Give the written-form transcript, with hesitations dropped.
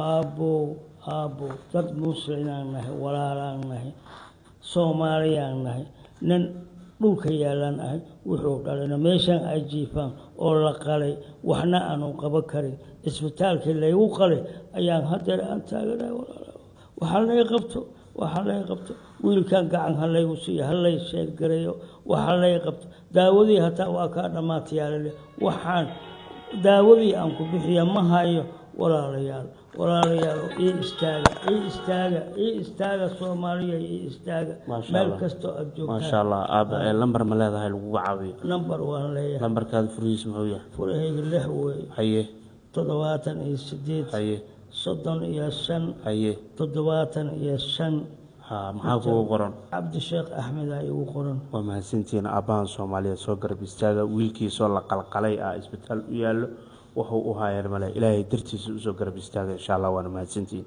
aabbo dad muslimaan nahay walaalaan nahay soomaaliyaan nahay nin dhulka yaalan ahay wuxuu dhalina meeshaan ay jiifaan oo la qalay waxna aanu qaban karin isbitaalkii laygu qalay ayaan hadeer aan taaganahay waxaa laga qabto wiilkan gacan ha laygu siiyo ha lay sheegareeyo waxaa laga qabto daawadii hataa waa kaa dhammaatayaalale waxaan daawadii aan ku bixiya ma hayo walaalayaal ii istaaga Soomaaliya ii istaaga meel kasto aad joogtaan ما شاء الله أبا لمبر ملاذ هاي الوقوع عوي number 1 leeyahay لمبر كذا فريس مهوية furahayga lix way haye 78 haye 35 haye 75 ها maxaa kugu qoran Cabdi Sheekh Axmed ay ugu qoran waa mahadsantiin aabbahan Soomaaliya soo garab istaaga wiilkiisa la qalqalay isbitaal u yaalo wuxuu u haayar male ilaahay dartiisa u soo garab istaaga insha Allah waana mahadsantiin